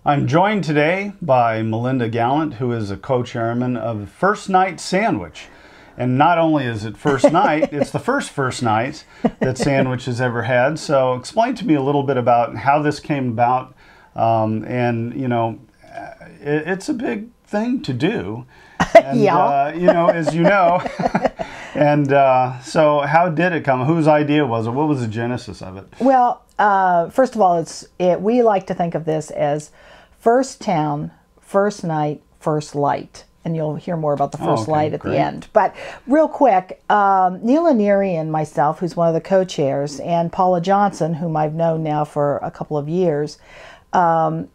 I'm joined today by Melinda Gallant, who is a co-chairman of First Night Sandwich. And not only is it first night, it's the first night that Sandwich has ever had. So explain to me a little bit about how this came about. And, you know, it's a big thing to do. And, yeah. As you know. And so how did it come? Whose idea was it? What was the genesis of it? Well, first of all, we like to think of this as first town, first night, first light. And you'll hear more about the first light at the end. But real quick, Neil Neary and myself, who's one of the co-chairs, and Paula Johnson, whom I've known now for a couple of years, Neil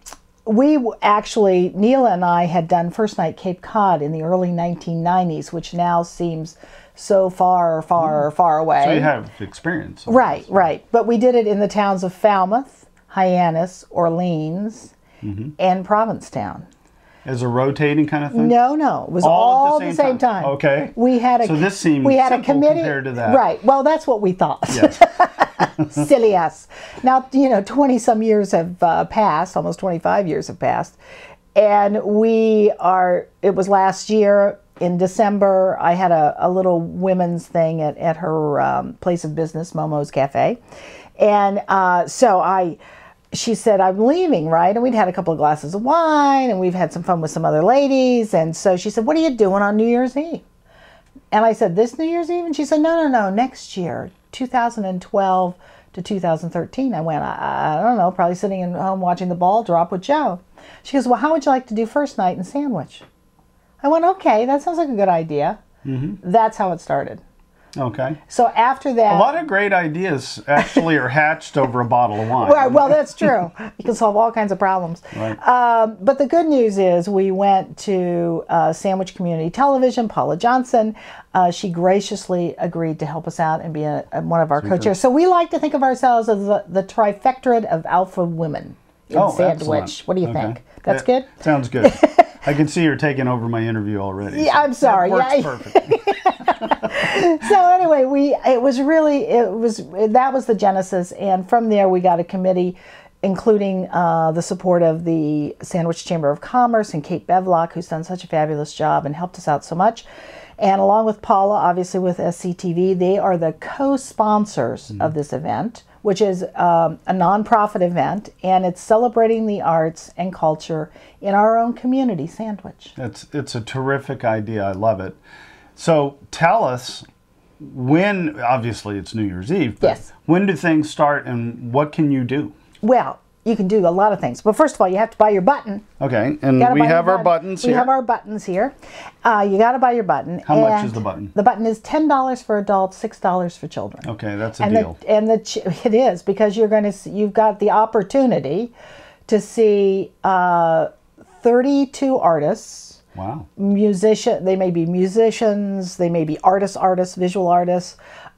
and I had done First Night Cape Cod in the early 1990s, which now seems so far away. So you have experience. Right. But we did it in the towns of Falmouth, Hyannis, Orleans, and Provincetown. As a rotating kind of thing? No. It was all at the same time. Okay. So this seems simple committee compared to that. Right. Well, that's what we thought. Yes. Silly us. Now, 20-some years have passed, almost 25 years have passed. And it was last year in December, I had a little women's thing at her place of business, Momo's Cafe. And she said, I'm leaving, right? And we'd had a couple of glasses of wine, and we've had some fun with some other ladies. And so she said, what are you doing on New Year's Eve? And I said, this New Year's Eve? And she said, no, next year, 2012 to 2013. I went, I don't know, probably sitting at home watching the ball drop with Joe. She goes, well, how would you like to do First Night in Sandwich? I went, okay, that sounds like a good idea. That's how it started. Okay. So after that... A lot of great ideas actually are hatched over a bottle of wine. Right, well, that's true. You can solve all kinds of problems. Right. But the good news is we went to Sandwich Community Television, Paula Johnson. She graciously agreed to help us out and be one of our co-chairs. So we like to think of ourselves as the trifectorate of alpha women in Sandwich. Excellent. What do you think? That's good? Sounds good. I can see you're taking over my interview already. Yeah, I'm sorry. That works perfect. So anyway, that was the genesis, and from there we got a committee, including the support of the Sandwich Chamber of Commerce and Kate Bevlock, who's done such a fabulous job and helped us out so much. And along with Paula, obviously with SCTV, they are the co-sponsors of this event, which is a nonprofit event, and it's celebrating the arts and culture in our own community, Sandwich. It's a terrific idea. I love it. So tell us when, obviously it's New Year's Eve, but yes. When do things start and what can you do? Well, you can do a lot of things. But first of all, you have to buy your button. Okay, and we have our buttons here. We have our buttons here. You got to buy your button. How much is the button? The button is $10 for adults, $6 for children. Okay, that's a deal. It is, because you've got the opportunity to see 32 artists. Wow. They may be musicians, they may be artists, visual artists.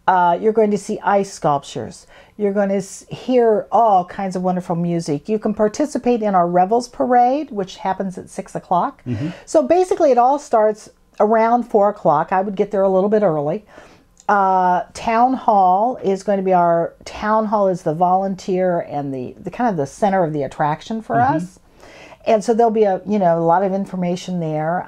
You're going to see ice sculptures. You're going to hear all kinds of wonderful music. You can participate in our Revels Parade, which happens at 6 o'clock. So basically it all starts around 4 o'clock. I would get there a little bit early. Town Hall is going to be Town Hall is the volunteer and the kind of the center of the attraction for us. And so there'll be a lot of information there.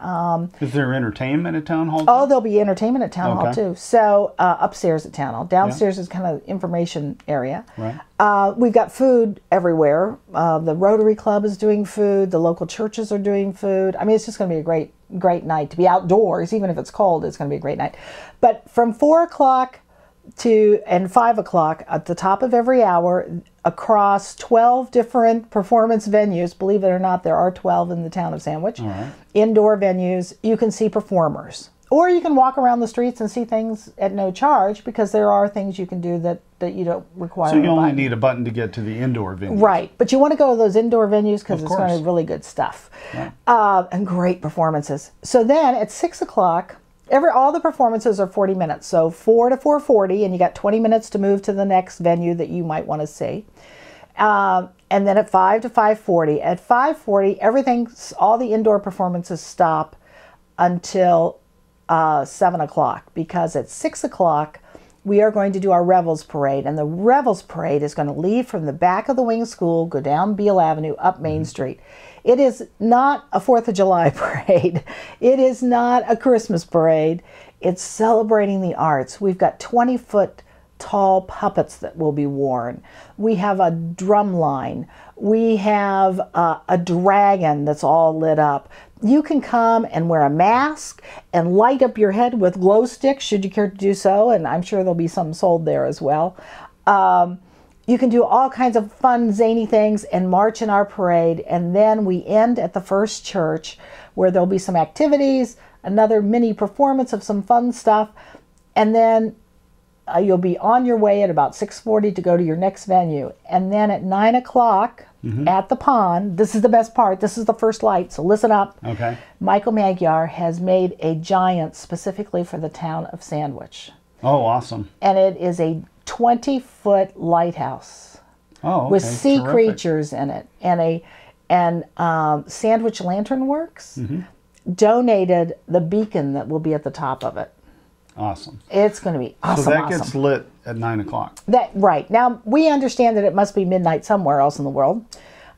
Is there entertainment at Town Hall? Oh, there'll be entertainment at Town Hall too. So upstairs at Town Hall. Downstairs is kind of information area. Right. We've got food everywhere. The Rotary Club is doing food. The local churches are doing food. I mean, it's just going to be a great night to be outdoors. Even if it's cold, it's going to be a great night. But from 4 o'clock and 5 o'clock at the top of every hour, across 12 different performance venues, believe it or not, there are 12 in the town of Sandwich, indoor venues, you can see performers. Or you can walk around the streets and see things at no charge, because there are things you can do that you don't require. So you only need a button to get to the indoor venues. Right, but you want to go to those indoor venues because it's going to be really good stuff. Right. And great performances. So then at 6 o'clock, all the performances are 40 minutes, so 4 to 4:40, and you got 20 minutes to move to the next venue that you might want to see. And then at 5 to 5:40. At 5:40, all the indoor performances stop until 7 o'clock, because at 6 o'clock we are going to do our Revels Parade. And the Revels Parade is going to leave from the back of the Wing School, go down Beale Avenue, up Main Street. It is not a 4th of July parade. It is not a Christmas parade. It's celebrating the arts. We've got 20-foot tall puppets that will be worn. We have a drum line. We have a dragon that's all lit up. You can come and wear a mask and light up your head with glow sticks, should you care to do so, and I'm sure there'll be some sold there as well. You can do all kinds of fun, zany things and march in our parade, and then we end at the First Church, where there'll be some activities, another mini performance of some fun stuff, and then you'll be on your way at about 6:40 to go to your next venue. And then at 9 o'clock at the pond, this is the best part, this is the first light, so listen up. Okay. Michael Magyar has made a giant specifically for the town of Sandwich. Oh, awesome. And it is a 20-foot lighthouse with sea creatures in it. And Sandwich Lantern Works donated the beacon that will be at the top of it. Awesome. It's going to be awesome. So that gets lit at 9 o'clock. Right. Now, we understand that it must be midnight somewhere else in the world.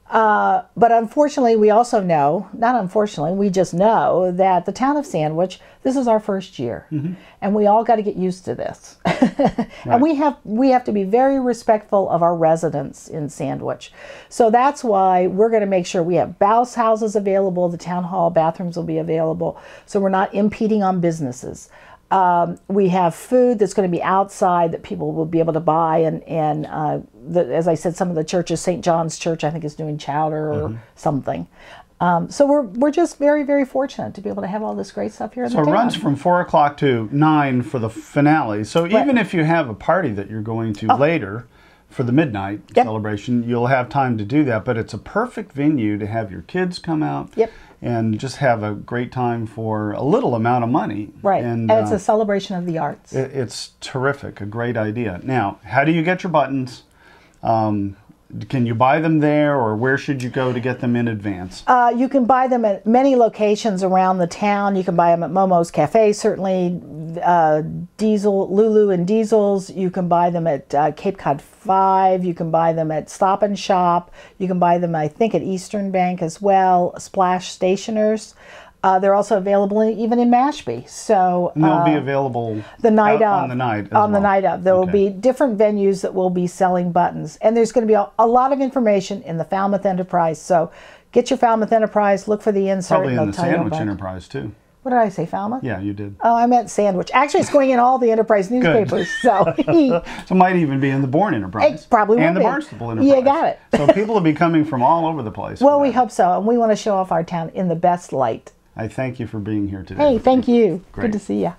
But unfortunately, we also know, not unfortunately, we just know that the town of Sandwich, this is our first year. And we all got to get used to this. And we have to be very respectful of our residents in Sandwich. So that's why we're going to make sure we have bounce houses available. The town hall bathrooms will be available. So we're not impeding on businesses. We have food that's going to be outside that people will be able to buy, and as I said, some of the churches, St. John's Church, I think, is doing chowder or something. So we're just very, very fortunate to be able to have all this great stuff here in the town. So it runs from 4 o'clock to 9 for the finale. So even if you have a party that you're going to later for the midnight celebration, you'll have time to do that. But it's a perfect venue to have your kids come out. And just have a great time for a little amount of money. And it's a celebration of the arts. It's terrific, a great idea. Now, how do you get your buttons? Can you buy them there, or where should you go to get them in advance? You can buy them at many locations around the town. You can buy them at Momo's Cafe, certainly, Lulu and Diesel's. You can buy them at Cape Cod 5. You can buy them at Stop and Shop. You can buy them, I think, at Eastern Bank as well, Splash Stationers. They're also available even in Mashpee. So they'll be available the night of. On the night. The night of. There will be different venues that will be selling buttons, and there's going to be a lot of information in the Falmouth Enterprise. So get your Falmouth Enterprise. Look for the insert. Probably in the Sandwich Enterprise too. What did I say, Falmouth? Yeah, you did. Oh, I meant Sandwich. Actually, it's going in all the Enterprise newspapers. So it might even be in the Bourne Enterprise. It probably will be. And the Barnstable Enterprise. You got it. So people will be coming from all over the place. Well, we hope so, and we want to show off our town in the best light. I thank you for being here today. Hey, thank you. Great. Good to see you.